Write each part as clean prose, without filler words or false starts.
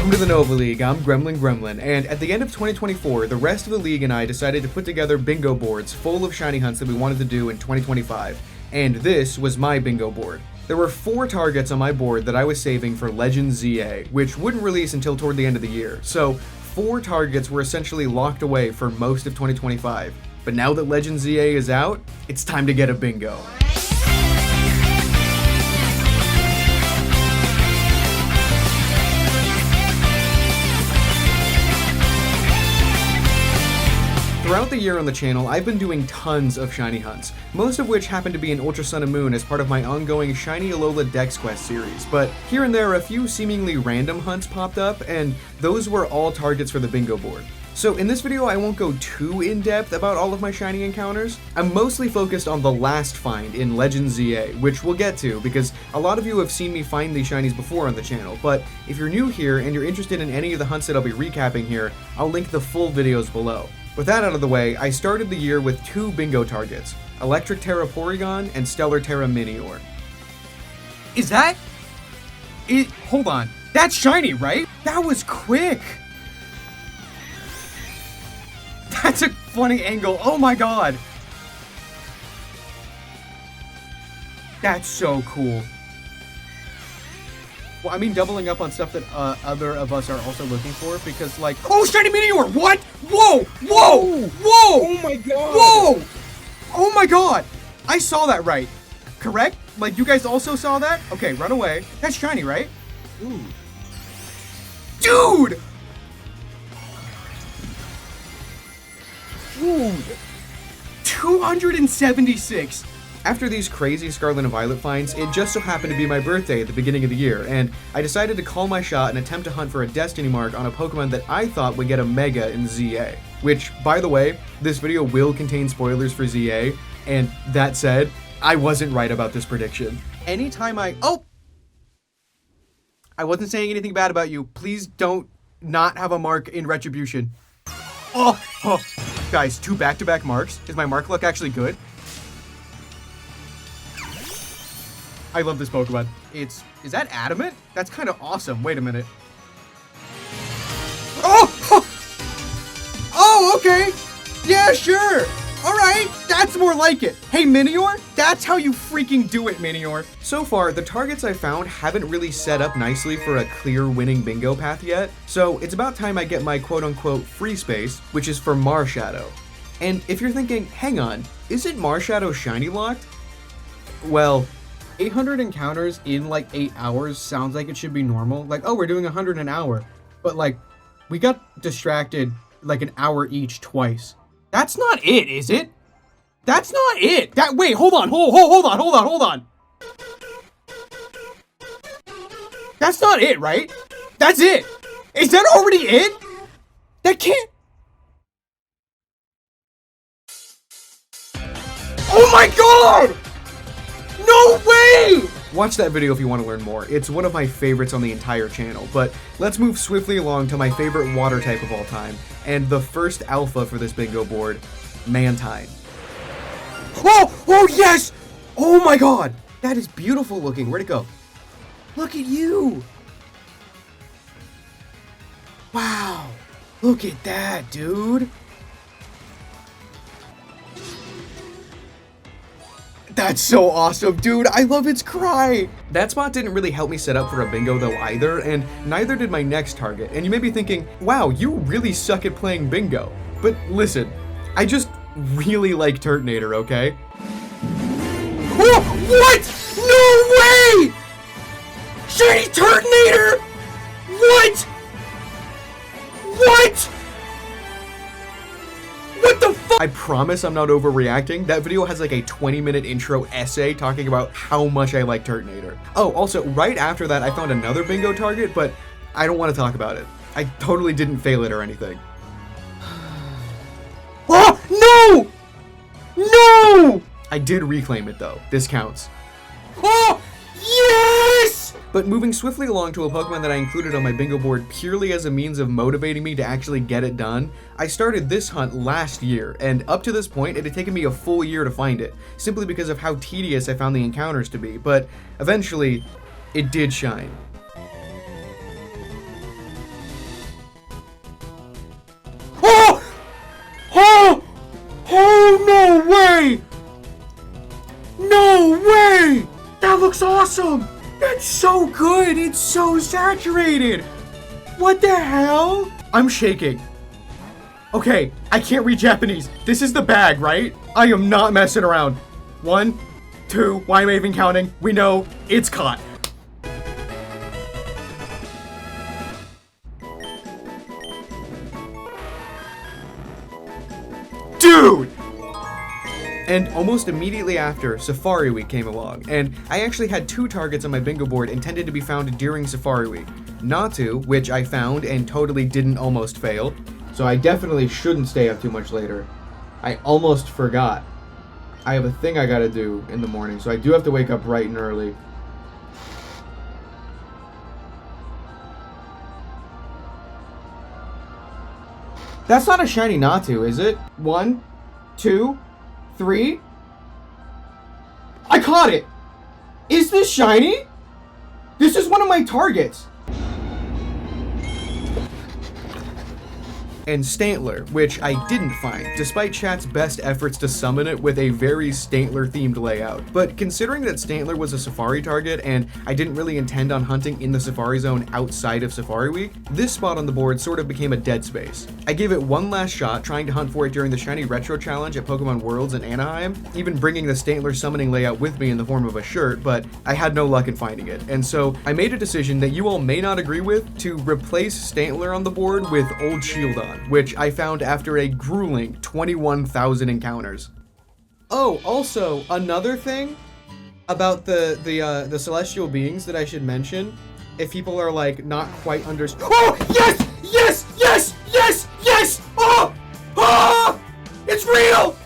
Welcome to the Nova League, I'm Gremlin, and at the end of 2024, the rest of the league and I decided to put together bingo boards full of shiny hunts that we wanted to do in 2025, and this was my bingo board. There were 4 targets on my board that I was saving for Legend ZA, which wouldn't release until toward the end of the year, so 4 targets were essentially locked away for most of 2025. But now that Legend ZA is out, it's time to get a bingo. Throughout the year on the channel, I've been doing tons of shiny hunts, most of which happen to be in Ultra Sun and Moon as part of my ongoing Shiny Alola Dex Quest series, but here and there a few seemingly random hunts popped up, and those were all targets for the bingo board. So in this video I won't go too in-depth about all of my shiny encounters. I'm mostly focused on the last find in Legend ZA, which we'll get to because a lot of you have seen me find these shinies before on the channel, but if you're new here and you're interested in any of the hunts that I'll be recapping here, I'll link the full videos below. With that out of the way, I started the year with 2 bingo targets, Electric Terra Porygon and Stellar Terra Minior. Is that? Hold on. That's shiny, right? That was quick. That's a funny angle. Oh my god. That's so cool. Well, I mean, doubling up on stuff that other of us are also looking for, because, like... Oh, shiny Meteor! What? Whoa! Whoa! Whoa! Oh my god! Whoa! Oh my god! I saw that right. Correct? Like, you guys also saw that? Okay, run away. That's shiny, right? Ooh. Dude! Dude! 276. After these crazy Scarlet and Violet finds, it just so happened to be my birthday at the beginning of the year, and I decided to call my shot and attempt to hunt for a Destiny Mark on a Pokemon that I thought would get a Mega in ZA. Which, by the way, this video will contain spoilers for ZA, and that said, I wasn't right about this prediction. Anytime I wasn't saying anything bad about you. Please don't not have a mark in Retribution. Oh. Guys, 2 back-to-back marks. Is my mark luck actually good? I love this Pokemon. Is that Adamant? That's kind of awesome. Wait a minute. Oh, okay. Yeah, sure. All right, that's more like it. Hey, Minior, that's how you freaking do it, Minior. So far, the targets I found haven't really set up nicely for a clear winning bingo path yet, so it's about time I get my quote-unquote free space, which is for Marshadow. And if you're thinking, hang on, isn't Marshadow shiny locked? Well, 800 encounters in like 8 hours sounds like it should be normal. Like, oh, we're doing 100 an hour. But like, we got distracted like an hour each twice. That's not it, is it? That's not it. Wait, hold on. Hold on. That's not it, right? That's it. Is that already it? That can't. Oh my god! No way! watch that video if you want to learn more. It's one of my favorites on the entire channel, but let's move swiftly along to my favorite water type of all time, and the first alpha for this bingo board, Mantine. Oh yes! Oh my god! That is beautiful looking. Where'd it go? Look at you! Wow! Look at that, dude! That's so awesome, dude! I love its cry! That spot didn't really help me set up for a bingo though either, and neither did my next target. And you may be thinking, wow, you really suck at playing bingo. But listen, I just really like Turtonator, okay? Oh, what? No way! Shiny Turtonator! What? What? What the fuck? I promise I'm not overreacting. That video has like a 20-minute intro essay talking about how much I like Turtonator. Oh, also, right after that, I found another bingo target, but I don't want to talk about it. I totally didn't fail it or anything. Oh, no! No! I did reclaim it though. This counts. Oh, yes! But moving swiftly along to a Pokemon that I included on my bingo board purely as a means of motivating me to actually get it done, I started this hunt last year, and up to this point it had taken me a full year to find it, simply because of how tedious I found the encounters to be, but eventually, it did shine. awesome! That's so good! It's so saturated! What the hell? I'm shaking. Okay, I can't read Japanese. This is the bag, right? I am not messing around. 1, 2, why am I even counting? We know it's caught. Dude! And almost immediately after, Safari Week came along, and I actually had 2 targets on my bingo board intended to be found during Safari Week. Natu, which I found and totally didn't almost fail, so I definitely shouldn't stay up too much later. I almost forgot. I have a thing I gotta do in the morning, so I do have to wake up bright and early. That's not a shiny Natu, is it? 1, 2, 3. I caught it! Is this shiny? This is one of my targets. And Stantler, which I didn't find, despite chat's best efforts to summon it with a very Stantler-themed layout. But considering that Stantler was a Safari target, and I didn't really intend on hunting in the Safari Zone outside of Safari Week, this spot on the board sort of became a dead space. I gave it one last shot, trying to hunt for it during the Shiny Retro Challenge at Pokemon Worlds in Anaheim, even bringing the Stantler summoning layout with me in the form of a shirt, but I had no luck in finding it. And so I made a decision that you all may not agree with to replace Stantler on the board with Old Shieldon, which I found after a grueling 21,000 encounters. Oh, also, another thing about the celestial beings that I should mention, if people are like not quite Oh, yes! Yes! Yes! Yes! Yes! Oh! Oh! It's real!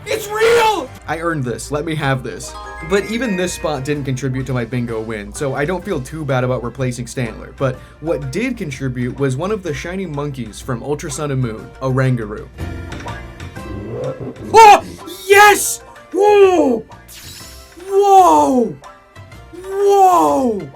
It's real! I earned this. Let me have this. But even this spot didn't contribute to my bingo win, so I don't feel too bad about replacing Stantler. But what did contribute was one of the shiny monkeys from Ultra Sun and Moon, Oranguru. Oh! Yes! Whoa! Whoa! Whoa!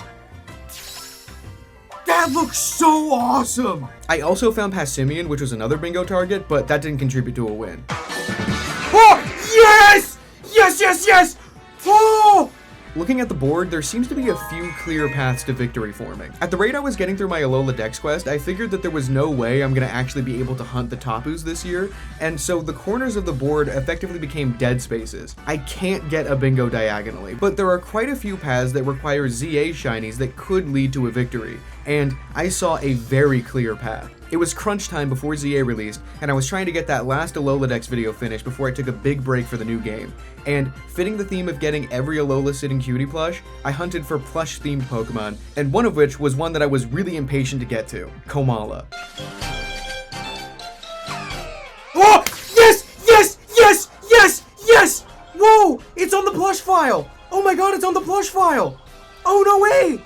That looks so awesome! I also found Passimian, which was another bingo target, but that didn't contribute to a win. Oh! Yes! Yes, yes, yes! Oh! Looking at the board, there seems to be a few clear paths to victory forming. At the rate I was getting through my Alola Dex quest, I figured that there was no way I'm gonna actually be able to hunt the Tapus this year, and so the corners of the board effectively became dead spaces. I can't get a bingo diagonally, but there are quite a few paths that require ZA shinies that could lead to a victory, and I saw a very clear path. It was crunch time before ZA released, and I was trying to get that last Alola Dex video finished before I took a big break for the new game. And fitting the theme of getting every Alola sitting cutie plush, I hunted for plush-themed Pokemon, and one of which was one that I was really impatient to get to, Komala. Oh! Yes! Yes! Yes! Yes! Yes! Whoa! It's on the plush file! Oh my god, it's on the plush file! Oh, no way!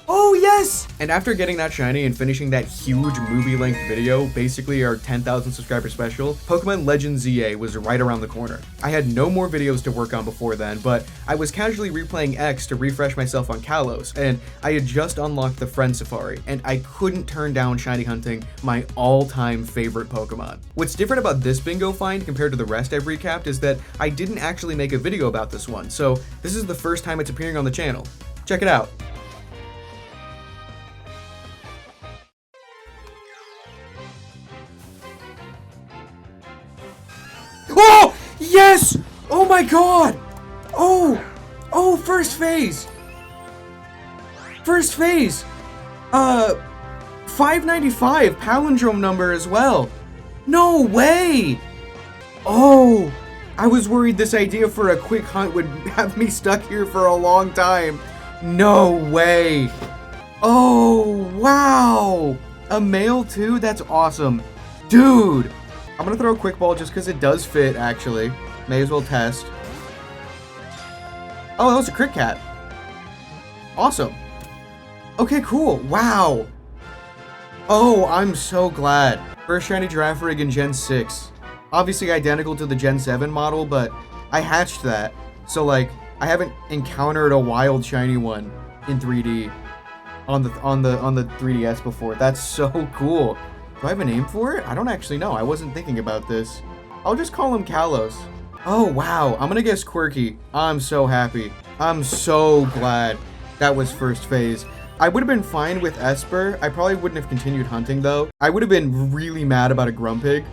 Oh, yes! And after getting that shiny and finishing that huge movie-length video, basically our 10,000 subscriber special, Pokemon Legends ZA was right around the corner. I had no more videos to work on before then, but I was casually replaying X to refresh myself on Kalos, and I had just unlocked the Friend Safari, and I couldn't turn down shiny hunting my all-time favorite Pokemon. What's different about this bingo find compared to the rest I've recapped is that I didn't actually make a video about this one, so this is the first time it's appearing on the channel. Check it out. Oh! Yes! Oh my god! Oh! Oh, first phase! First phase! 595 palindrome number as well. No way! Oh! I was worried this idea for a quick hunt would have me stuck here for a long time. No way! Oh, wow! A male too? That's awesome. Dude! I'm gonna throw a quick ball just because it does fit, actually. May as well test. Oh, that was a Crit Cat. Awesome. Okay, cool. Wow. Oh, I'm so glad. First shiny Girafarig in Gen 6. Obviously identical to the Gen 7 model, but I hatched that. So, like, I haven't encountered a wild shiny one in 3D on the 3DS before. That's so cool. Do I have a name for it? I don't actually know. I wasn't thinking about this. I'll just call him Kalos. Oh, wow. I'm gonna guess Quirky. I'm so happy. I'm so glad that was first phase. I would have been fine with Esper. I probably wouldn't have continued hunting though. I would have been really mad about a Grumpig,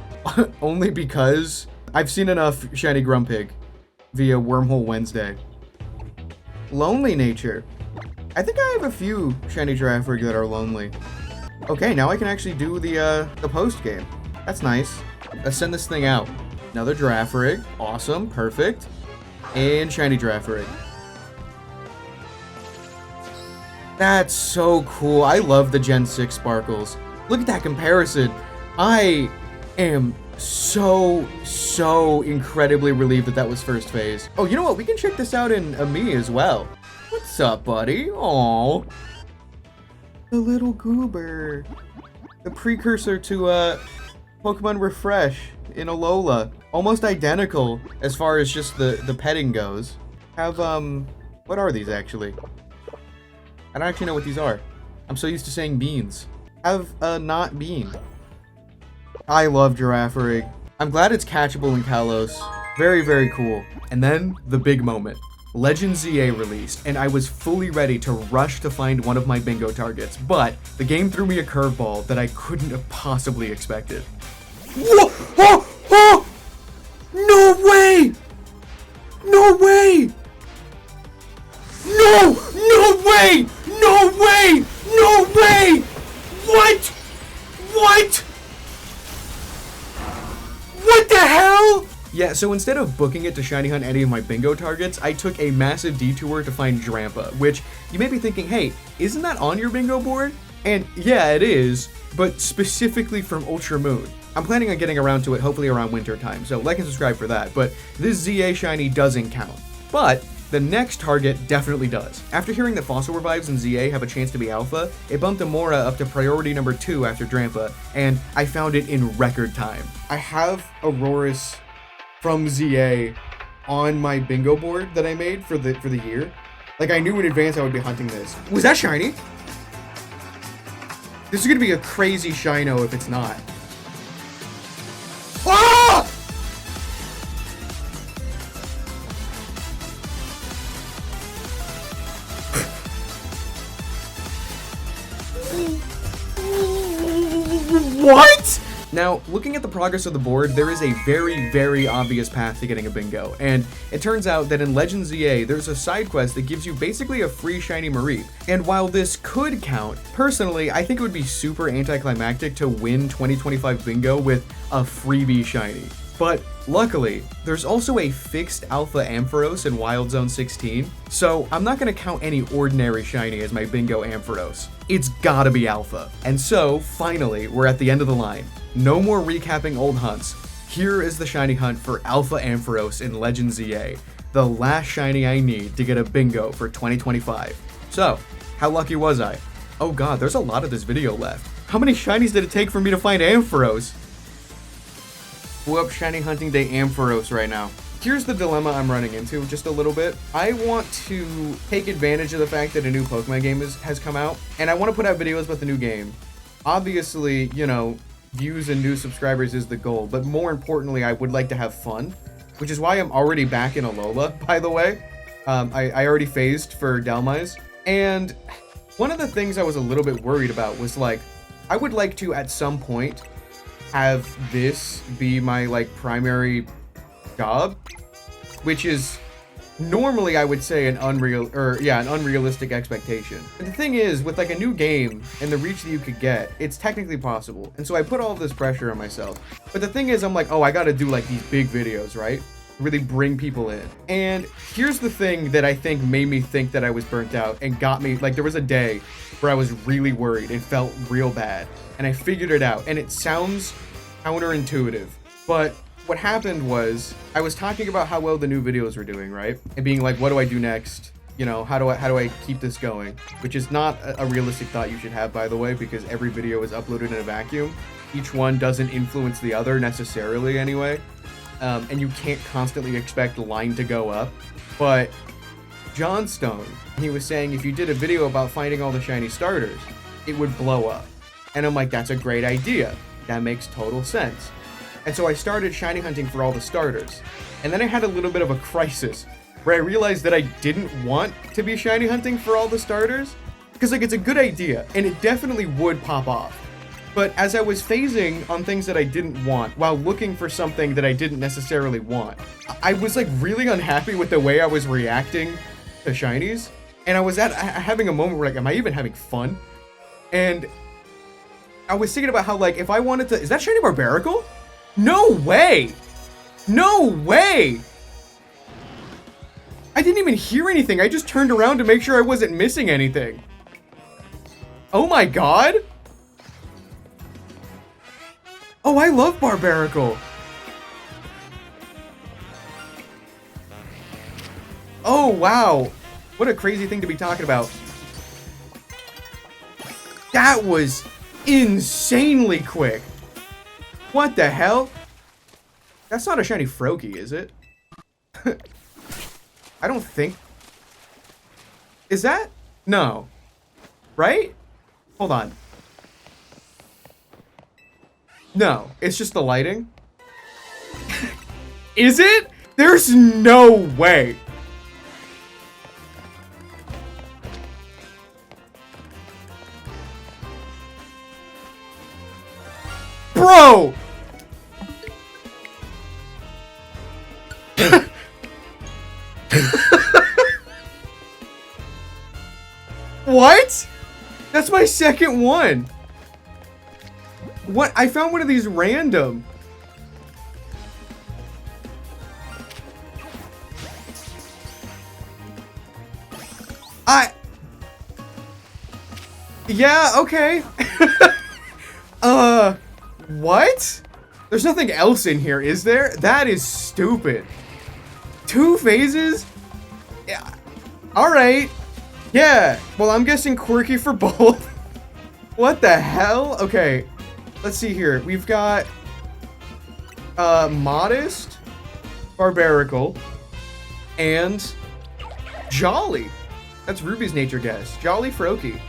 only because I've seen enough shiny Grumpig via Wormhole Wednesday. Lonely nature. I think I have a few shiny Girafarig that are lonely. Okay, now I can actually do the post game. That's nice. Let's send this thing out. Another Girafarig. Awesome. Perfect. And shiny Girafarig. That's so cool. I love the Gen 6 sparkles. Look at that comparison. I am so incredibly relieved that that was first phase. Oh, you know what? We can check this out in me as well. What's up, buddy? Aww. The little goober. The precursor to Pokemon Refresh in Alola. Almost identical as far as just the petting goes. Have, what are these actually? I don't actually know what these are. I'm so used to saying beans. Have a not bean. I love Girafarig. I'm glad it's catchable in Kalos. Very cool. And then the big moment. Legend ZA released, and I was fully ready to rush to find one of my bingo targets, but the game threw me a curveball that I couldn't have possibly expected. Whoa! Oh! Oh! No way! No way! No! No way! No way! No way! What? What? What the hell? Yeah, so instead of booking it to shiny hunt any of my bingo targets, I took a massive detour to find Drampa, which you may be thinking, hey, isn't that on your bingo board? And yeah, it is, but specifically from Ultra Moon. I'm planning on getting around to it hopefully around winter time, so like and subscribe for that, but this ZA shiny doesn't count. But the next target definitely does. After hearing that Fossil Revives in ZA have a chance to be alpha, it bumped Amora up to priority number 2 after Drampa, and I found it in record time. I have Aurorus from ZA on my bingo board that I made for the year. Like, I knew in advance I would be hunting this. Was that shiny? This is gonna be a crazy shino if it's not. Ah! What? Now, looking at the progress of the board, there is a very obvious path to getting a bingo, and it turns out that in Legend ZA, there's a side quest that gives you basically a free shiny Mareep. And while this could count, personally, I think it would be super anticlimactic to win 2025 bingo with a freebie shiny. But luckily, there's also a fixed Alpha Ampharos in Wild Zone 16, so I'm not going to count any ordinary shiny as my bingo Ampharos. It's gotta be Alpha. And so, finally, we're at the end of the line. No more recapping old hunts. Here is the shiny hunt for Alpha Ampharos in Legend ZA, the last shiny I need to get a bingo for 2025. So, how lucky was I? Oh god, there's a lot of this video left. How many shinies did it take for me to find Ampharos? Whoop, shiny hunting day Ampharos right now. Here's the dilemma I'm running into just a little bit. I want to take advantage of the fact that a new Pokemon game has come out, and I want to put out videos about the new game. Obviously, you know, views and new subscribers is the goal, but more importantly, I would like to have fun, which is why I'm already back in Alola, by the way. I already phased for Dhelmise, and one of the things I was a little bit worried about was, like, I would like to, at some point, have this be my, like, primary job, which is normally I would say an unrealistic expectation. But the thing is, with like a new game and the reach that you could get, it's technically possible. And so I put all of this pressure on myself. But the thing is, I'm like, oh, I gotta do like these big videos, right? Really bring people in. And here's the thing that I think made me think that I was burnt out and got me, like there was a day where I was really worried. It felt real bad. And I figured it out. And it sounds counterintuitive, but what happened was I was talking about how well the new videos were doing, right? And being like, what do I do next? You know, how do I keep this going? Which is not a realistic thought you should have, by the way, because every video is uploaded in a vacuum. Each one doesn't influence the other necessarily anyway. And you can't constantly expect line to go up. But John Stone, he was saying if you did a video about finding all the shiny starters, it would blow up. And I'm like, that's a great idea. That makes total sense. And so I started shiny hunting for all the starters. And then I had a little bit of a crisis where I realized that I didn't want to be shiny hunting for all the starters. Because, like, it's a good idea, and it definitely would pop off. But as I was phasing on things that I didn't want, while looking for something that I didn't necessarily want, I was, like, really unhappy with the way I was reacting to shinies. And I was having a moment where, like, am I even having fun? And I was thinking about how, like, if I wanted to... Is that Shiny Barbaracle? No way! No way! I didn't even hear anything. I just turned around to make sure I wasn't missing anything. Oh my god! Oh, I love Barbaracle! Oh, wow! What a crazy thing to be talking about. That was insanely quick! What the hell? That's not a shiny Froakie, is it? I don't think... Is that? No. Right? Hold on. No, it's just the lighting. Is it? There's no way. Bro! What? That's my second one. What? I found one of these random. Yeah, okay. What? There's nothing else in here, is there? That is stupid. 2 phases? Yeah. Alright. Yeah. Well, I'm guessing quirky for both. What the hell? Okay. Let's see here. We've got Modest, Barbaracle, and Jolly. That's Ruby's nature guess. Jolly Froakie.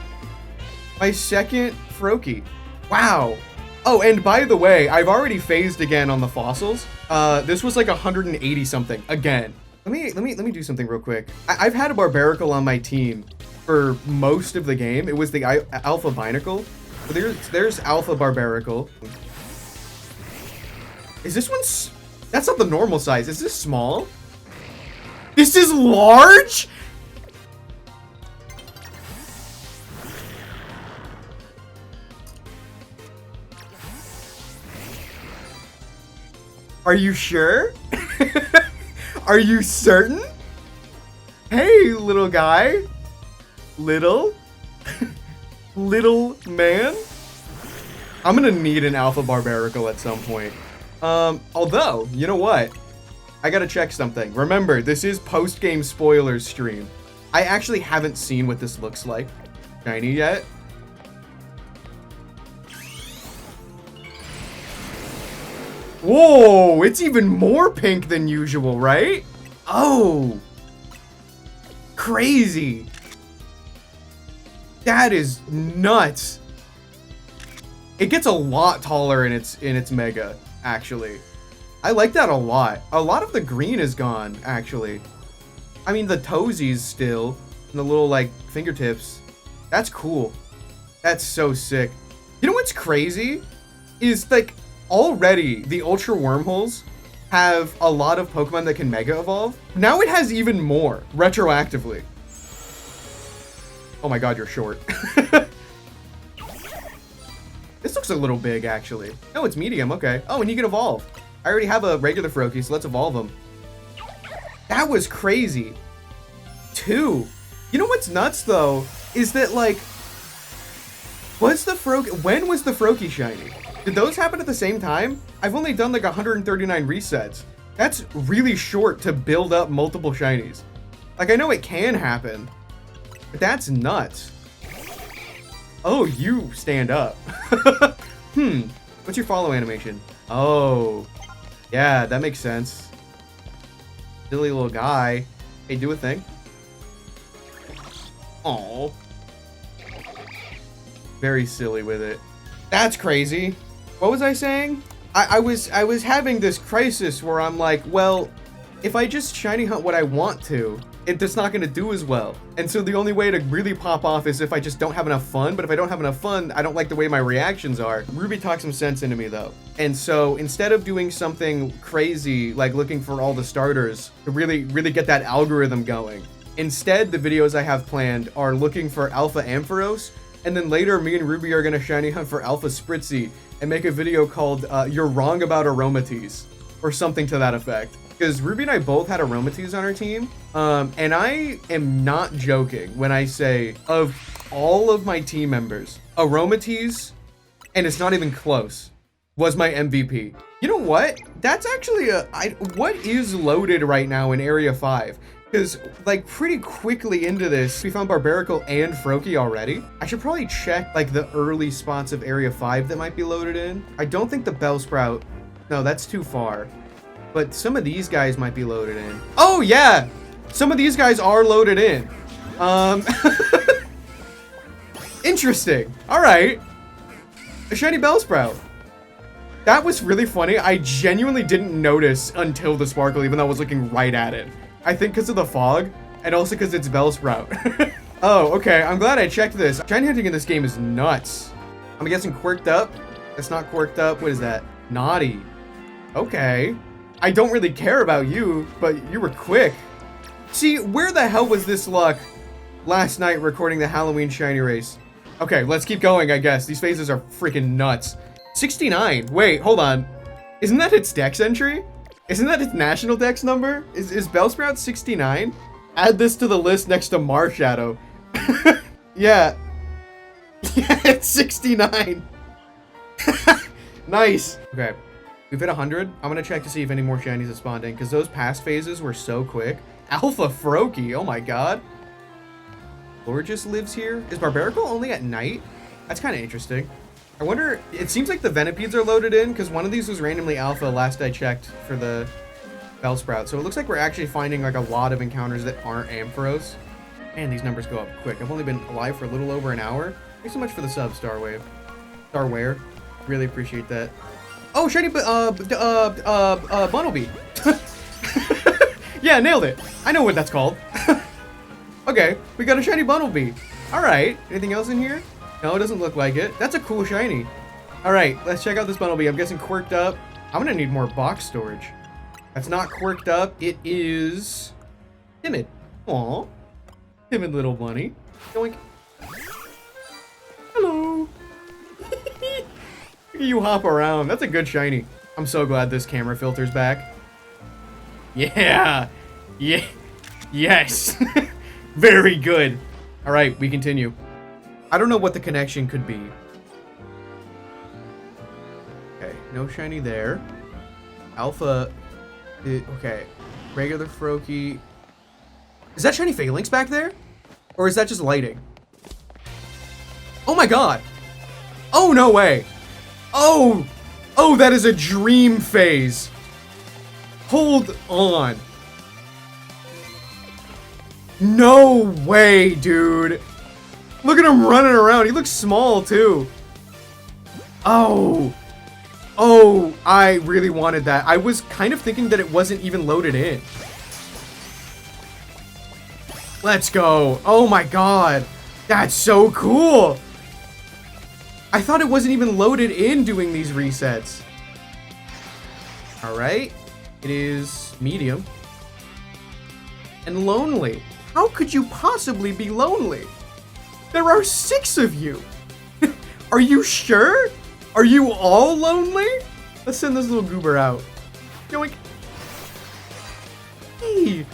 My second Froakie. Wow. Oh, and by the way, I've already phased again on the fossils. This was like 180 something again. Let me do something real quick. I've had a Barbaracle on my team for most of the game. It was the Alpha Binacle. There's Alpha Barbaracle. Is this one? That's not the normal size. Is this small? This is large? Are you sure? Are you certain? Hey, little guy. Little man. I'm gonna need an Alpha Barbaracle at some point. Although, you know what? I gotta check something. Remember, this is post-game spoilers stream. I actually haven't seen what this looks like shiny yet. Whoa, it's even more pink than usual, right? Oh, crazy. That is nuts. It gets a lot taller in its mega, actually. I like that a lot. A lot of the green is gone, actually. I mean, the toesies still, and the little, like, fingertips. That's cool. That's so sick. You know what's crazy? Is, like, already, the Ultra Wormholes have a lot of Pokemon that can Mega Evolve. Now it has even more, retroactively. Oh my god, you're short. This looks a little big, actually. No, it's medium, okay. Oh, and he can evolve. I already have a regular Froakie, so let's evolve him. That was crazy. 2. You know what's nuts, though, is that, like, when was the Froakie shiny? Did those happen at the same time? I've only done like 139 resets. That's really short to build up multiple shinies. Like, I know it can happen, but that's nuts. Oh, you stand up. What's your follow animation? Oh, yeah, that makes sense. Silly little guy. Hey, do a thing. Oh, very silly with it. That's crazy. What was I saying? I was having this crisis where I'm like, well, if I just shiny hunt what I want to, it's not going to do as well. And so the only way to really pop off is if I just don't have enough fun. But if I don't have enough fun, I don't like the way my reactions are. Ruby talked some sense into me though. And so instead of doing something crazy, like looking for all the starters to really get that algorithm going, instead the videos I have planned are looking for Alpha Ampharos. And then later me and Ruby are going to shiny hunt for Alpha Spritzy and make a video called You're Wrong About Aromatease or something to that effect. Because Ruby and I both had Aromatease on our team, and I am not joking when I say of all of my team members, Aromatease, and it's not even close, was my MVP. You know what? That's actually what is loaded right now in Area 5? Because, like, pretty quickly into this, we found Barbaracle and Froakie already. I should probably check, like, the early spots of Area 5 that might be loaded in. I don't think the Bellsprout, no, that's too far. But some of these guys might be loaded in. Oh, yeah! Some of these guys are loaded in. Interesting. All right. A shiny Bellsprout. That was really funny. I genuinely didn't notice until the Sparkle, even though I was looking right at it. I think because of the fog, and also because it's Bellsprout. Oh, okay. I'm glad I checked this. Shiny hunting in this game is nuts. I'm guessing Quirked Up. That's not Quirked Up. What is that? Naughty. Okay. I don't really care about you, but you were quick. See, where the hell was this luck last night recording the Halloween shiny race? Okay, let's keep going, I guess. These phases are freaking nuts. 69. Wait, hold on. Isn't that its dex entry? Isn't that its national dex number? Is Bellsprout 69? Add this to the list next to Marshadow. Yeah. Yeah, it's 69. Nice. Okay. We've hit 100. I'm gonna check to see if any more shinies have spawned in, because those past phases were so quick. Alpha Froakie, oh my god. Gorgeous lives here. Is Barbaracle only at night? That's kind of interesting. I wonder, it seems like the Venipedes are loaded in, because one of these was randomly alpha last I checked for the Bellsprout. So it looks like we're actually finding like a lot of encounters that aren't Ampharos. Man, these numbers go up quick. I've only been alive for a little over an hour. Thanks so much for the sub, Starware. Really appreciate that. Oh, shiny, Bunnelby. Yeah, nailed it. I know what that's called. Okay, we got a shiny Bunnelby. All right, anything else in here? No, it doesn't look like it. That's a cool shiny. All right, let's check out this Bunnelby. I'm guessing Quirked Up. I'm gonna need more box storage. That's not Quirked Up. It is timid. Aw, timid little bunny. Doink. Hello. You hop around. That's a good shiny. I'm so glad this camera filter's back. Yeah. Yeah. Yes. Very good. All right, we continue. I don't know what the connection could be. Okay, no shiny there. Alpha. Okay. Regular Froakie. Is that shiny Phalanx back there? Or is that just lighting? Oh my god. Oh, no way. Oh, oh, that is a dream phase. Hold on. No way, dude. Look at him running around. He looks small, too. Oh. Oh, I really wanted that. I was kind of thinking that it wasn't even loaded in. Let's go. Oh my god. That's so cool. I thought it wasn't even loaded in doing these resets. All right. It is medium. And lonely. How could you possibly be lonely? There are 6 of you. Are you sure? Are you all lonely? Let's send this little goober out. Yoink. Hey.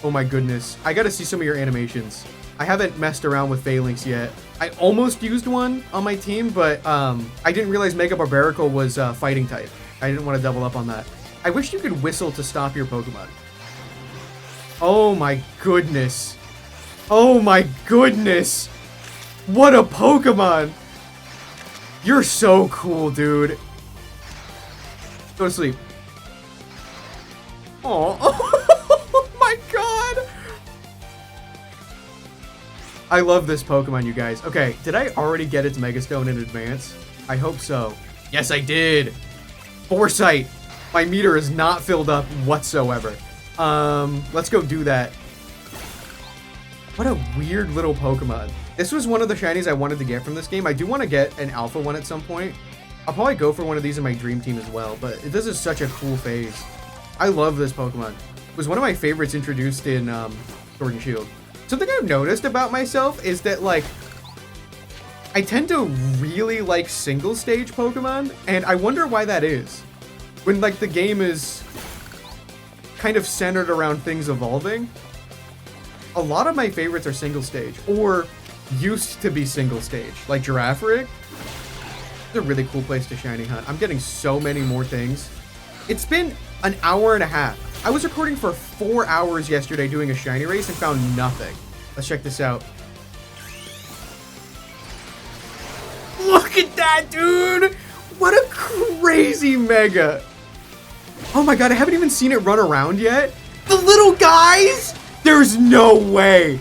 Oh my goodness. I gotta see some of your animations. I haven't messed around with Phalanx yet. I almost used one on my team, but I didn't realize Mega Barbaracle was fighting type. I didn't want to double up on that. I wish you could whistle to stop your Pokemon. Oh my goodness. Oh my goodness. What a Pokemon. You're so cool, dude. Go to sleep. Aw. Oh my god. I love this Pokemon, you guys. Okay, did I already get its Mega Stone in advance? I hope so. Yes, I did. Foresight. My meter is not filled up whatsoever. Let's go do that. What a weird little Pokemon. This was one of the shinies I wanted to get from this game. I do want to get an alpha one at some point. I'll probably go for one of these in my dream team as well, but this is such a cool phase. I love this Pokemon. It was one of my favorites introduced in Sword and Shield. Something I've noticed about myself is that, like, I tend to really like single stage Pokemon, and I wonder why that is. When, like, the game is kind of centered around things evolving, a lot of my favorites are single stage, or used to be single stage, like Girafarig. It's a really cool place to shiny hunt. I'm getting so many more things. It's been an hour and a half. I was recording for 4 hours yesterday doing a shiny race and found nothing. Let's check this out. Look at that, dude! What a crazy mega! Oh my god, I haven't even seen it run around yet. The little guys? There's no way.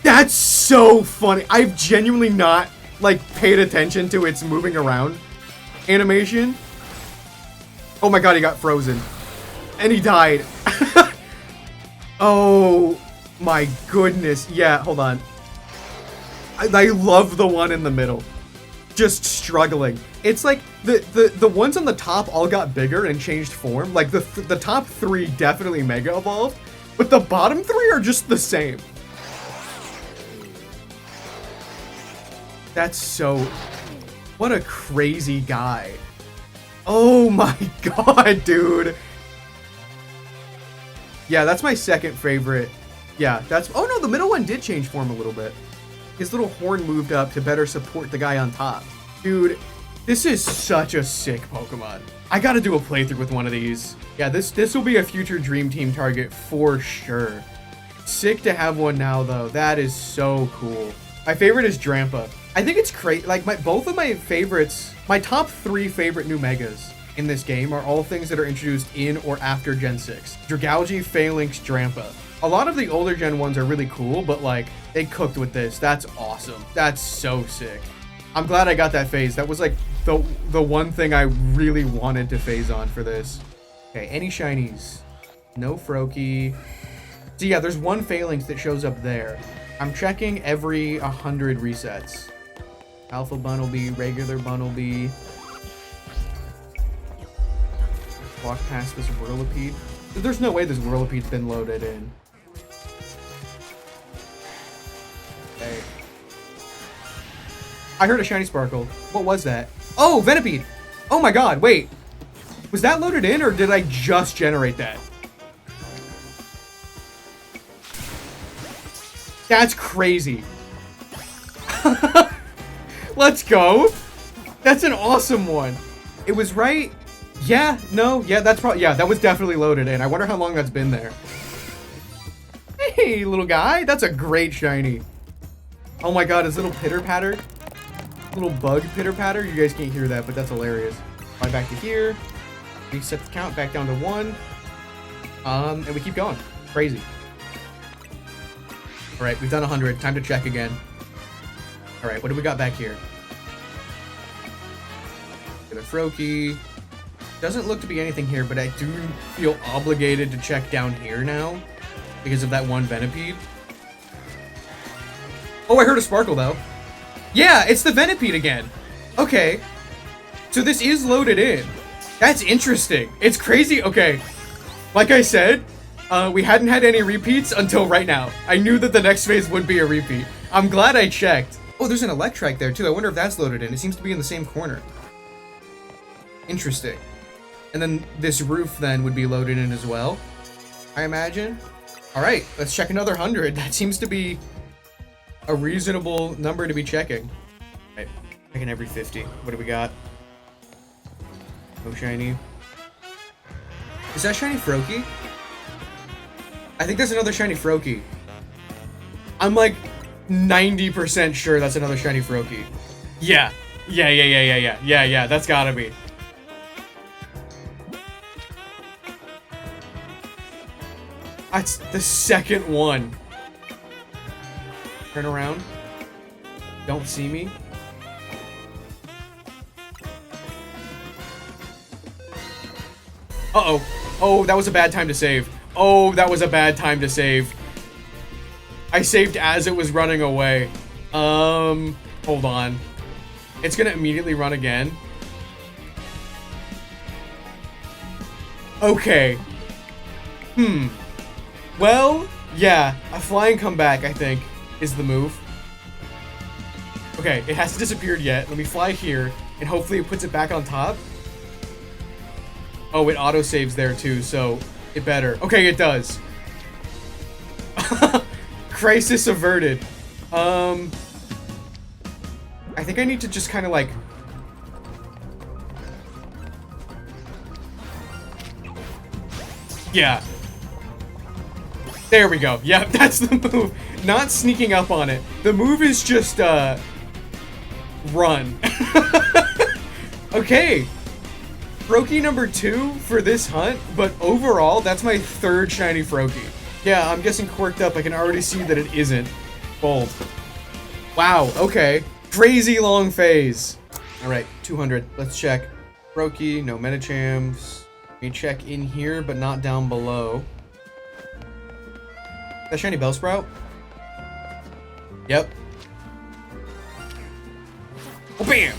That's so funny. I've genuinely not, like, paid attention to its moving around animation. Oh my god, he got frozen. And he died. Oh my goodness. Yeah, hold on. I love the one in the middle. Just struggling. It's like the ones on the top all got bigger and changed form. Like the top 3 definitely mega evolved, but the bottom 3 are just the same. That's so... What a crazy guy. Oh my god, dude. Yeah, that's my second favorite. Yeah, that's... Oh no, the middle one did change form a little bit. His little horn moved up to better support the guy on top. Dude, this is such a sick Pokemon. I gotta do a playthrough with one of these. Yeah, this will be a future Dream Team target for sure. Sick to have one now, though. That is so cool. My favorite is Drampa. I think it's crazy. Like, both of my favorites, my top 3 favorite new megas in this game are all things that are introduced in or after Gen 6. Dragalge, Phalanx, Drampa. A lot of the older Gen 1s are really cool, but, like, they cooked with this. That's awesome. That's so sick. I'm glad I got that phase. That was, like, the one thing I really wanted to phase on for this. Okay, any shinies? No Froakie. So, yeah, there's one Phalanx that shows up there. I'm checking every 100 resets. Alpha Bunnelby, regular Bunnelby. Walk past this Whirlipede. There's no way this Whirlipede's been loaded in. Okay. I heard a shiny Sparkle. What was that? Oh, Venipede! Oh my god, wait. Was that loaded in, or did I just generate that? That's crazy. Let's go. That's an awesome one. It was right. Yeah, no, yeah, that's probably, yeah, that was definitely loaded in. I wonder how long that's been there. Hey, little guy. That's a great shiny. Oh my god, his little pitter-patter. Little bug pitter-patter. You guys can't hear that, but that's hilarious. Right back to here. Reset the count back down to 1. And we keep going. Crazy. Alright, we've done 100. Time to check again. Alright, what do we got back here? Get a Froakie. Doesn't look to be anything here, but I do feel obligated to check down here now because of that one Venipede. Oh, I heard a Sparkle, though. Yeah, it's the Venipede again. Okay. So this is loaded in. That's interesting. It's crazy. Okay. Like I said, we hadn't had any repeats until right now. I knew that the next phase would be a repeat. I'm glad I checked. Oh, there's an Electrike there, too. I wonder if that's loaded in. It seems to be in the same corner. Interesting. And then this roof, then, would be loaded in as well, I imagine. All right, let's check another 100. That seems to be a reasonable number to be checking. All right, checking every 50. What do we got? No shiny. Is that shiny Froakie? I think that's another shiny Froakie. I'm like 90% sure that's another shiny Froakie. Yeah. Yeah, that's gotta be. That's the second one. Turn around. Don't see me. Uh-oh. Oh, that was a bad time to save. Oh, that was a bad time to save. I saved as it was running away. Hold on. It's gonna immediately run again. Okay. Well, yeah, a flying comeback, I think, is the move. Okay, it hasn't disappeared yet. Let me fly here, and hopefully it puts it back on top. Oh, it auto-saves there too, so it better. Okay, it does. Crisis averted. I think I need to just kind of like... Yeah. There we go. Yep, that's the move. Not sneaking up on it. The move is just, run. Okay. Froakie number 2 for this hunt, but overall, that's my 3rd shiny Froakie. Yeah, I'm guessing quirked up. I can already see that it isn't. Bold. Wow, okay. Crazy long phase. Alright, 200. Let's check. Froakie, no Medichams. Let me check in here, but not down below. That shiny Bellsprout? Yep. Oh, bam!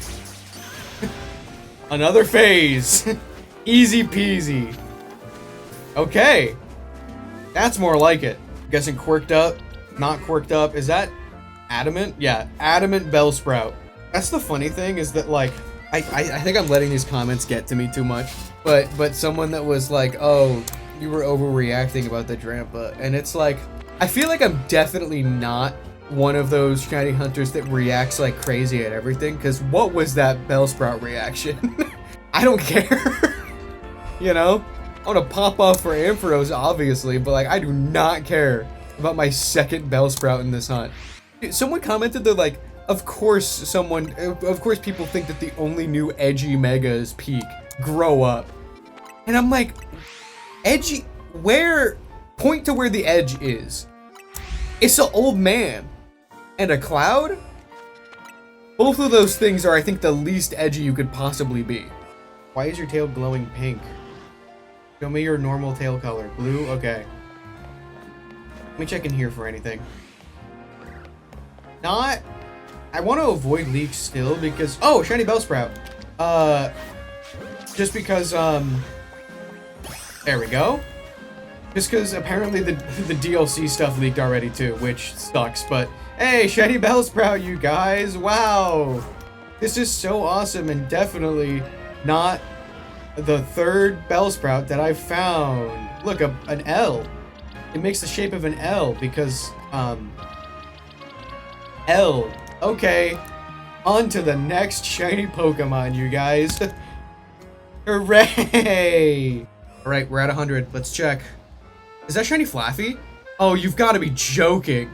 Another phase. Easy peasy. Okay. That's more like it. I'm guessing quirked up, not quirked up. Is that adamant? Yeah, adamant Bellsprout. That's the funny thing is that, like, I think I'm letting these comments get to me too much. But someone that was like, oh, you were overreacting about the Drampa. And it's like, I feel like I'm definitely not one of those shiny hunters that reacts like crazy at everything, because what was that Bellsprout reaction? I don't care. You know? I want to pop off for Ampharos, obviously, but like, I do not care about my 2nd Bellsprout in this hunt. Someone commented that, like, of course people think that the only new edgy mega is Peak. Grow up. And I'm like, edgy, point to where the edge is. It's an old man. And a cloud? Both of those things are, I think, the least edgy you could possibly be. Why is your tail glowing pink? Show me your normal tail color. Blue? Okay. Let me check in here for anything. Not... I want to avoid leaks still because... Oh, shiny Bellsprout. Just because, there we go. Just because apparently the DLC stuff leaked already too, which sucks, but... Hey, shiny Bellsprout, you guys! Wow! This is so awesome and definitely not the 3rd Bellsprout that I found. Look, an L. It makes the shape of an L because, L. Okay. On to the next shiny Pokemon, you guys. Hooray! Alright, we're at 100. Let's check. Is that shiny Flaffy? Oh, you've got to be joking.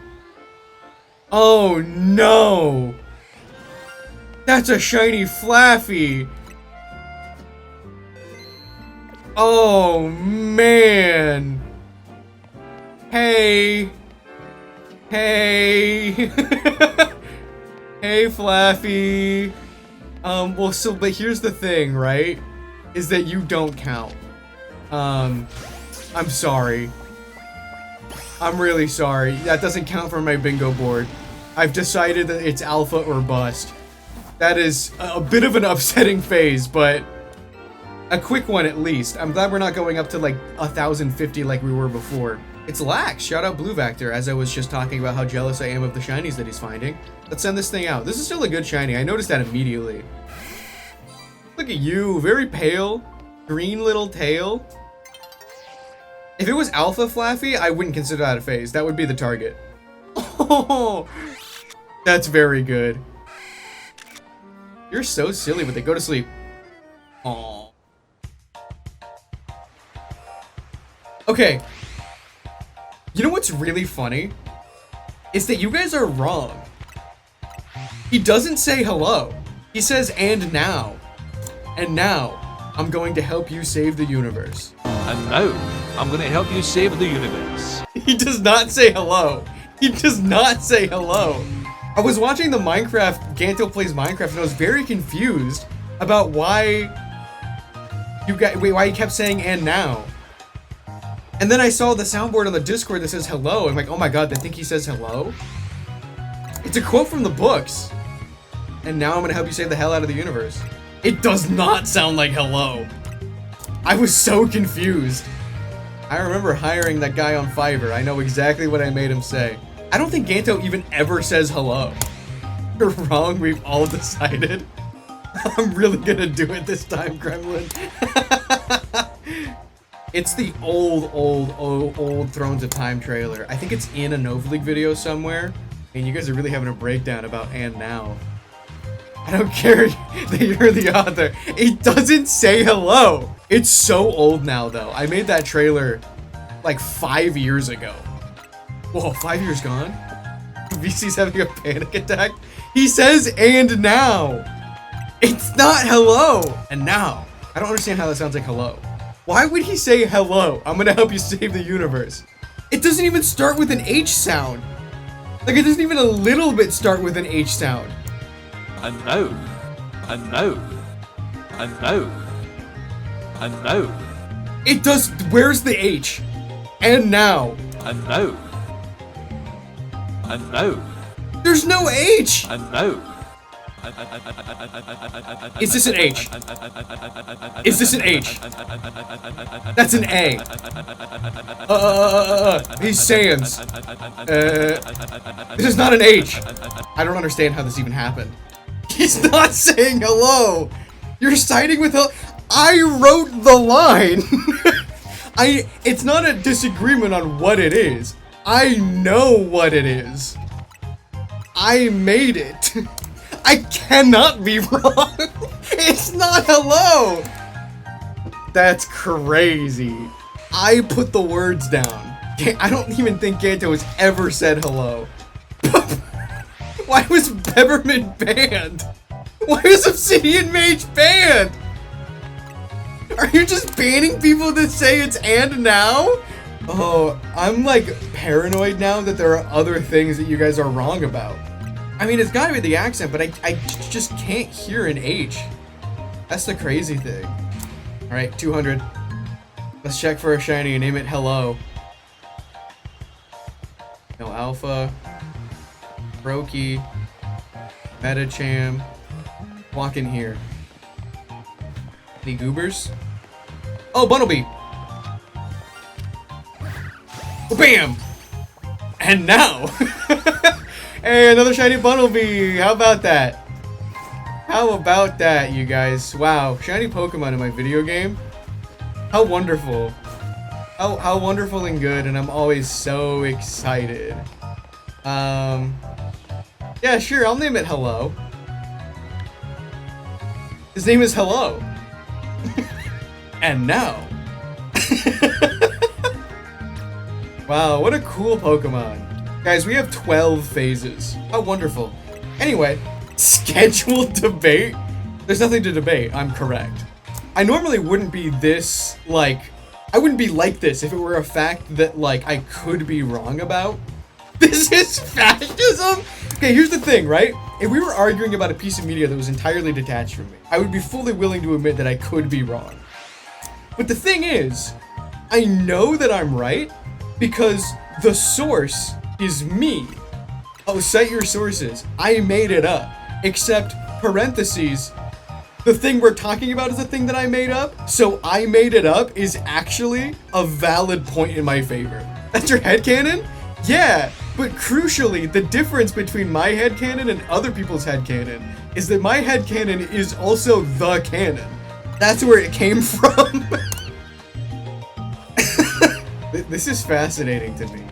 Oh no! That's a shiny Flaffy! Oh man! Hey! Hey! Hey Flaffy! Well, so, but here's the thing, right? Is that you don't count. I'm sorry. I'm really sorry. That doesn't count for my bingo board. I've decided that it's alpha or bust. That is a bit of an upsetting phase, but a quick one at least. I'm glad we're not going up to like 1,050 like we were before. It's Lax. Shout out BlueVacktor, as I was just talking about how jealous I am of the shinies that he's finding. Let's send this thing out. This is still a good shiny. I noticed that immediately. Look at you. Very pale. Green little tail. If it was Alpha Flaffy, I wouldn't consider that a phase. That would be the target. Oh, that's very good. You're so silly with it. Go to sleep. Aww. Okay. You know what's really funny? Is that you guys are wrong. He doesn't say hello. He says, and now. And now, I'm going to help you save the universe. And now, I'm going to help you save the universe. He does not say hello. He does not say hello. I was watching the Minecraft, Ganto Plays Minecraft, and I was very confused about why Wait, why he kept saying "and now"? And then I saw the soundboard on the Discord that says hello. I'm like, oh my god, they think he says hello? It's a quote from the books. And now I'm gonna help you save the hell out of the universe. It does not sound like hello. I was so confused. I remember hiring that guy on Fiverr. I know exactly what I made him say. I don't think Ganto even ever says hello. You're wrong, we've all decided. I'm really gonna do it this time, Gremlin. It's the old Thrones of Time trailer. I think it's in a NovaLeague video somewhere. And you guys are really having a breakdown about "and now." I don't care that you're the author. It doesn't say hello. It's so old now, though. I made that trailer like 5 years ago. Whoa, 5 years gone? VC's having a panic attack? He says "and now." It's not hello. And now. I don't understand how that sounds like hello. Why would he say hello? I'm gonna help you save the universe. It doesn't even start with an H sound. Like, it doesn't even a little bit start with an H sound. I know. I know. I know. I know. It does. Where's the H? And now. I know. I know. There's no H. I know. Is this an H? Is this an H? That's an A. He's Sans. This is not an H. I don't understand how this even happened. He's not saying hello. You're siding with hello. I wrote the line. It's not a disagreement on what it is. I know what it is. I made it. I cannot be wrong. It's not hello. That's crazy. I put the words down. I don't even think Ganto has ever said hello. Why was Peppermint banned? Why was Obsidian Mage banned? Are you just banning people that say it's "and now"? Oh, I'm like paranoid now that there are other things that you guys are wrong about. I mean, it's gotta be the accent, but I just can't hear an H. That's the crazy thing. Alright, 200. Let's check for a shiny and name it hello. No Alpha. Brokey. Metacham. Walk in here. Any goobers? Oh, Bunnelby! Bam! And now! Hey, another shiny Bunnelby! How about that? How about that, you guys? Wow, shiny Pokemon in my video game? How wonderful. How wonderful and good, and I'm always so excited. Yeah, sure, I'll name it Hello. His name is Hello. And now. Wow, what a cool Pokemon. Guys, we have 12 phases. How wonderful. Anyway, scheduled debate? There's nothing to debate, I'm correct. I normally wouldn't be this, like, I wouldn't be like this if it were a fact that, like, I could be wrong about. This is fascism? Okay, here's the thing, right? If we were arguing about a piece of media that was entirely detached from me, I would be fully willing to admit that I could be wrong. But the thing is, I know that I'm right because the source is me. Oh, cite your sources. I made it up. Except, parentheses, the thing we're talking about is the thing that I made up, so I made it up is actually a valid point in my favor. That's your headcanon? Yeah, but crucially, the difference between my headcanon and other people's headcanon is that my headcanon is also the canon. That's where it came from. This is fascinating to me.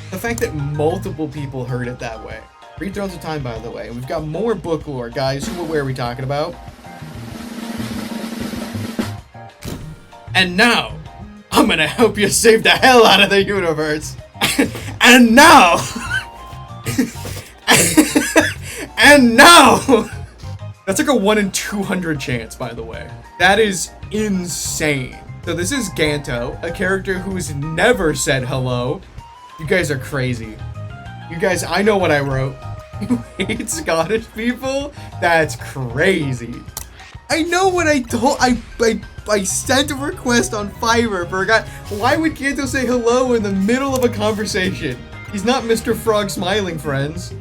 The fact that multiple people heard it that way. 3 Thrones of Time, by the way. We've got more book lore, guys. Where are we talking about? And now, I'm gonna help you save the hell out of the universe. And now! And now! That's like a 1 in 200 chance, by the way. That is insane. So this is Ganto, a character who's never said hello. You guys are crazy. You guys, I know what I wrote. You hate Scottish people? That's crazy. I know what I told. I sent a request on Fiverr for a guy. Why would Kanto say hello in the middle of a conversation? He's not Mr. Frog Smiling, friends.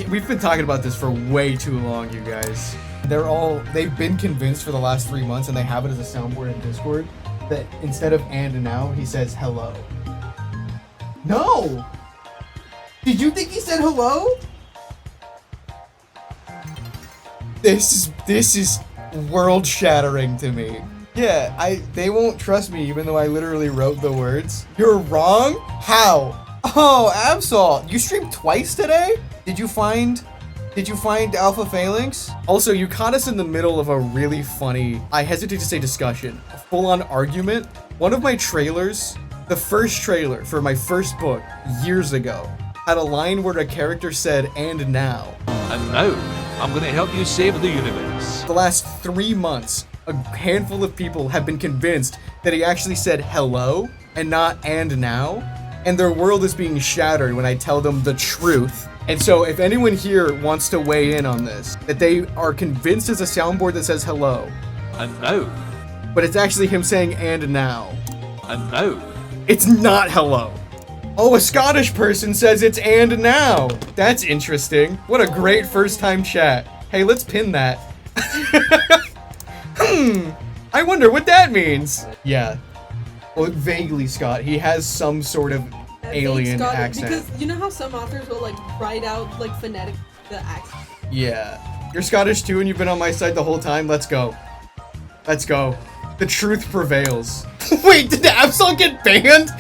We've been talking about this for way too long, you guys. They've been convinced for the last 3 months, and they have it as a soundboard in Discord, that instead of and now, he says hello. No! Did you think he said hello? This is world-shattering to me. Yeah, they won't trust me even though I literally wrote the words. You're wrong? How? Oh, Absol, you streamed twice today? Did you find Alpha Phalanx? Also, you caught us in the middle of a really funny, I hesitate to say discussion, a full-on argument. One of my trailers, the first trailer for my first book years ago, had a line where a character said, "and now." And now, I'm gonna help you save the universe. The last 3 months, a handful of people have been convinced that he actually said hello and not "and now," and their world is being shattered when I tell them the truth. And so if anyone here wants to weigh in on this, that they are convinced it's a soundboard that says hello, And now, but it's actually him saying "and now," and now. it's not hello. Oh, a Scottish person says it's "and now." That's interesting. What a great first time chat. Hey, let's pin that. I wonder what that means. Yeah. Well, vaguely Scott. He has some sort of alien accent. Because you know how some authors will like write out like phonetic the accent. Yeah. You're Scottish too and you've been on my side the whole time? Let's go. Let's go. The truth prevails. Wait, did the Absol get banned?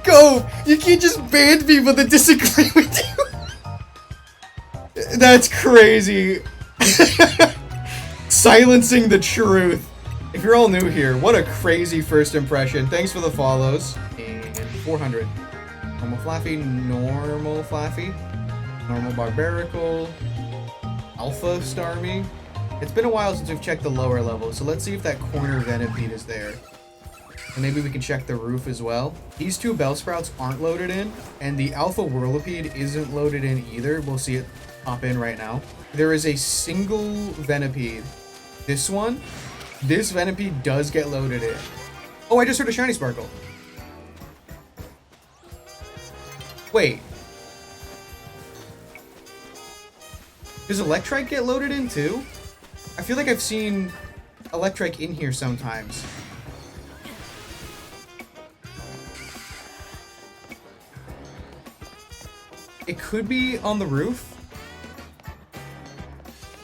Go! You can't just ban people that disagree with you. That's crazy. Silencing the truth. If you're all new here, what a crazy first impression. Thanks for the follows. And 400. Normal Flaffy, normal Flaffy, normal Barbarical, Alpha Starmie. It's been a while since we've checked the lower level, so let's see if that corner Venipede is there. And maybe we can check the roof as well. These two Bellsprouts aren't loaded in, and the Alpha Whirlipede isn't loaded in either. We'll see it pop in right now. There is a single Venipede. This one. This Venipede does get loaded in. Oh, I just heard a Shiny Sparkle. Wait. Does Electrike get loaded in too? I feel like I've seen Electrike in here sometimes. It could be on the roof.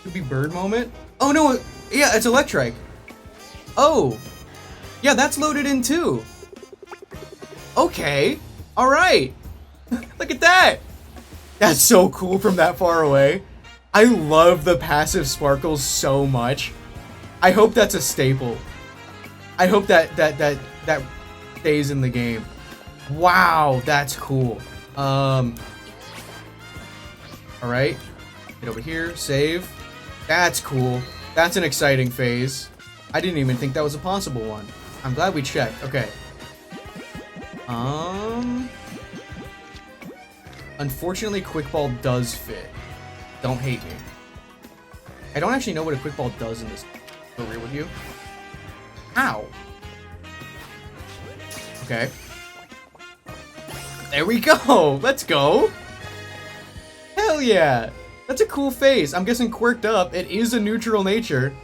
Could be Bird Moment. Oh no, yeah, it's Electrike. Oh, yeah, that's loaded in too. Okay, all right. Look at that. That's so cool from that far away. I love the passive sparkles so much. I hope that's a staple. I hope that stays in the game. Wow, that's cool. All right, get over here, save. That's cool. That's an exciting phase. I didn't even think that was a possible one. I'm glad we checked. Okay. Unfortunately, Quick Ball does fit. Don't hate me. I don't actually know what a Quick Ball does in this. Go real with you. Ow. Okay. There we go. Let's go. Hell yeah. That's a cool phase. I'm guessing Quirked Up. It is a neutral nature.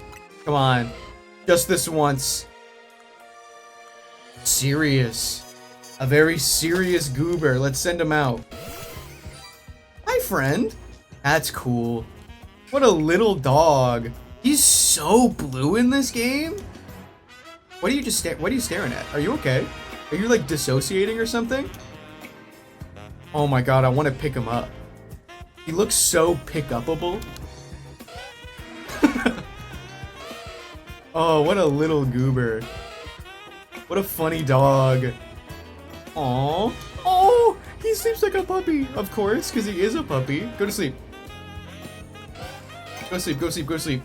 Come on. Just this once. Serious. A very serious goober. Let's send him out. Hi, friend. That's cool. What a little dog. He's so blue in this game. What are you staring at? Are you okay? Are you like dissociating or something? Oh my god, I want to pick him up. He looks so pick-upable. Oh, what a little goober. What a funny dog. Aww. Oh, he sleeps like a puppy. Of course, because he is a puppy. Go to sleep. Go to sleep, go to sleep, go to sleep.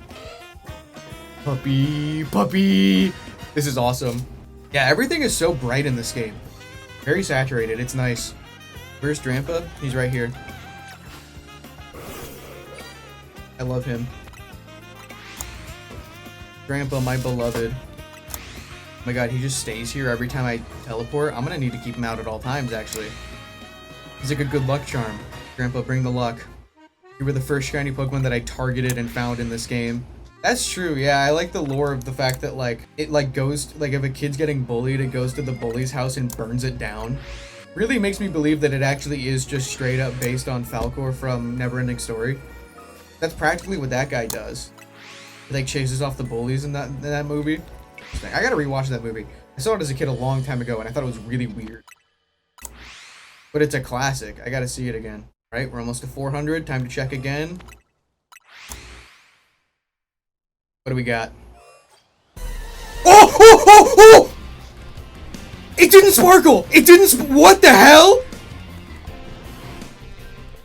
Puppy, puppy. This is awesome. Yeah, everything is so bright in this game. Very saturated. It's nice. Where's Drampa? He's right here. I love him. Grandpa, my beloved. Oh my god, he just stays here every time I teleport. I'm gonna need to keep him out at all times, actually. He's like a good luck charm. Grandpa, bring the luck. You were the first shiny Pokemon that I targeted and found in this game. That's true, yeah, I like the lore of the fact that, like, it, like, goes, like, if a kid's getting bullied, it goes to the bully's house and burns it down. Really makes me believe that it actually is just straight up based on Falcor from Neverending Story. That's practically what that guy does. He, like, chases off the bullies in that movie. I gotta rewatch that movie. I saw it as a kid a long time ago, and I thought it was really weird. But it's a classic. I gotta see it again. Right, we're almost to 400. Time to check again. What do we got? Oh! It didn't sparkle! It didn't what the hell?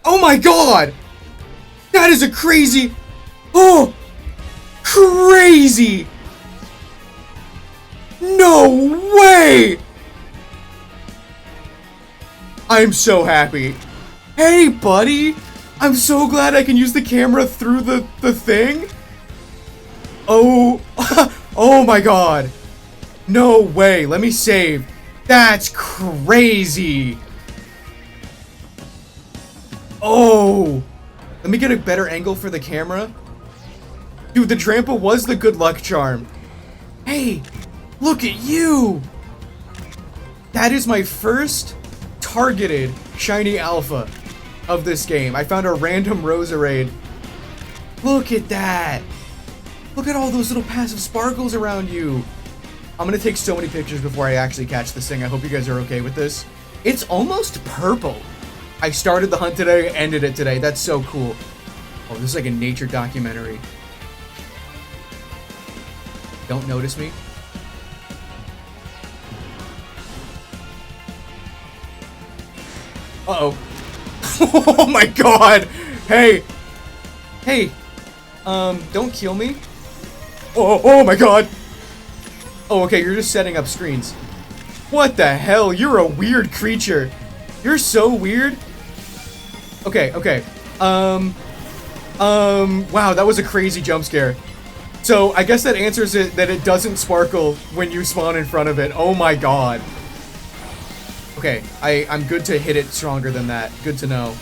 Oh my god! That is a crazy... Oh! Crazy! No way! I'm so happy. Hey, buddy! I'm so glad I can use the camera through the thing. Oh, oh my god. No way. Let me save. That's crazy. Oh. Let me get a better angle for the camera. Dude, the Trampa was the good luck charm. Hey, look at you. That is my first targeted shiny alpha of this game. I found a random Roserade. Look at that. Look at all those little passive sparkles around you. I'm gonna take so many pictures before I actually catch this thing. I hope you guys are okay with this. It's almost purple. I started the hunt today, ended it today. That's so cool. Oh, this is like a nature documentary. Don't notice me. Uh-oh. Oh my god! Hey! Hey! Don't kill me. Oh my god! Oh, okay, you're just setting up screens. What the hell? You're a weird creature. You're so weird. Okay. Wow, that was a crazy jump scare. So, I guess that answers it that it doesn't sparkle when you spawn in front of it. Oh my god. Okay, I'm good to hit it stronger than that. Good to know.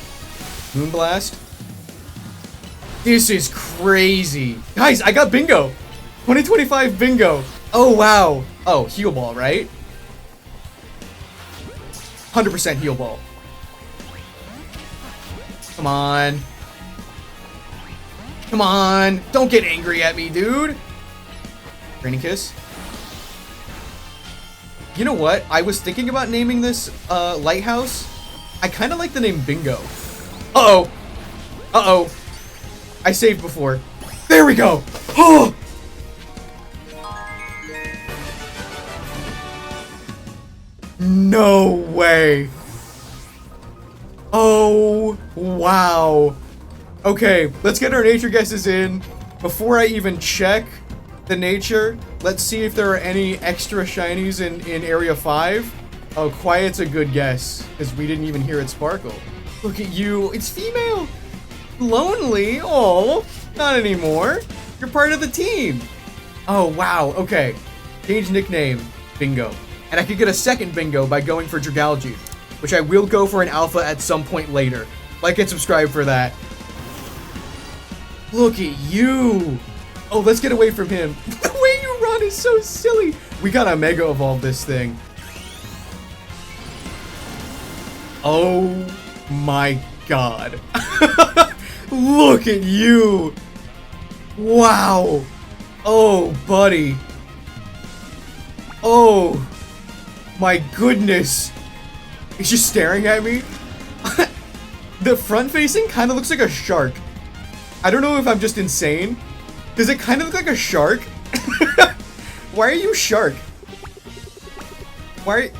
Moonblast. This is crazy. Guys, I got bingo. 2025 bingo. Oh, wow. Oh, heal ball, right? 100% heal ball. Come on. Come on. Don't get angry at me, dude. Raining Kiss. You know what? I was thinking about naming this Lighthouse. I kind of like the name Bingo. Uh-oh. Uh-oh. I saved before. There we go. Oh! No way. Oh, wow. Okay, let's get our nature guesses in. Before I even check the nature, let's see if there are any extra shinies in Area 5. Oh, Quiet's a good guess, because we didn't even hear it sparkle. Look at you. It's female. Lonely? Oh, not anymore. You're part of the team. Oh, wow. Okay. Change nickname. Bingo. And I could get a second bingo by going for Dragalge, which I will go for an alpha at some point later. Like and subscribe for that. Look at you. Oh, let's get away from him. The way you run is so silly. We gotta Mega Evolve this thing. Oh my god. Look at you. Wow. Oh, buddy. Oh my goodness. He's just staring at me. The front facing kind of looks like a shark. I don't know if I'm just insane. Does it kind of look like a shark? Why are you shark? Why?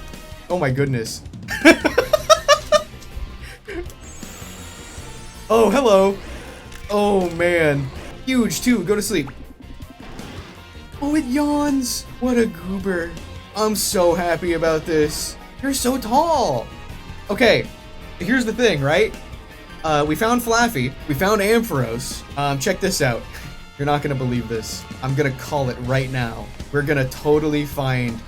Oh my goodness. Oh, hello. Oh man. Huge too. Go to sleep. Oh, it yawns. What a goober. I'm so happy about this. You're so tall. Okay, here's the thing, right? We found Flaffy. We found Ampharos. Check this out. You're not gonna believe this. I'm gonna call it right now. We're gonna totally find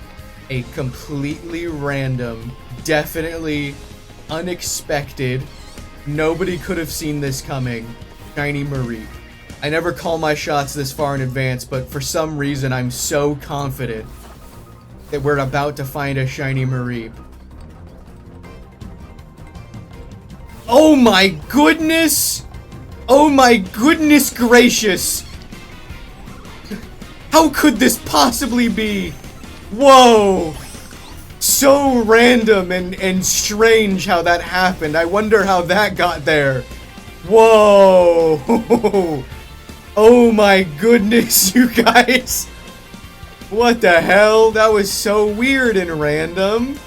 a completely random, definitely unexpected, nobody could have seen this coming, shiny Mareep. I never call my shots this far in advance, but for some reason I'm so confident that we're about to find a shiny Mareep. Oh my goodness! Oh my goodness gracious! How could this possibly be? Whoa! So random and strange how that happened. I wonder how that got there. Whoa! Oh my goodness, you guys! What the hell? That was so weird and random.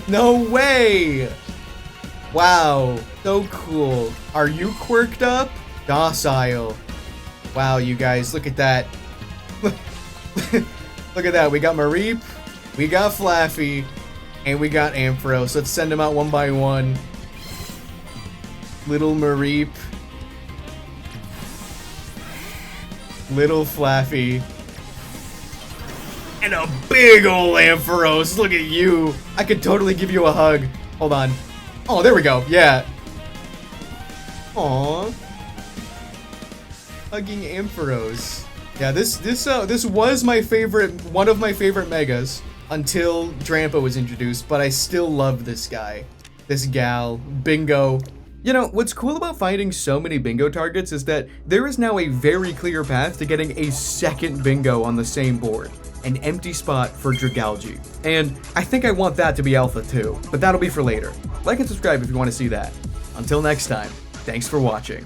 No way! Wow, so cool. Are you quirked up? Docile. Wow, you guys, look at that. Look at that. We got Mareep, we got Flaffy, and we got Ampharos. Let's send them out one by one. Little Mareep. Little Flaffy. And a big ol' Ampharos. Look at you. I could totally give you a hug. Hold on. Oh, there we go. Yeah. Aww. Hugging Ampharos. Yeah, this was my favorite, one of my favorite megas until Drampa was introduced, but I still love this guy. This gal. Bingo. You know, what's cool about finding so many bingo targets is that there is now a very clear path to getting a second bingo on the same board. An empty spot for Dragalge. And I think I want that to be alpha too, but that'll be for later. Like and subscribe if you want to see that. Until next time, thanks for watching.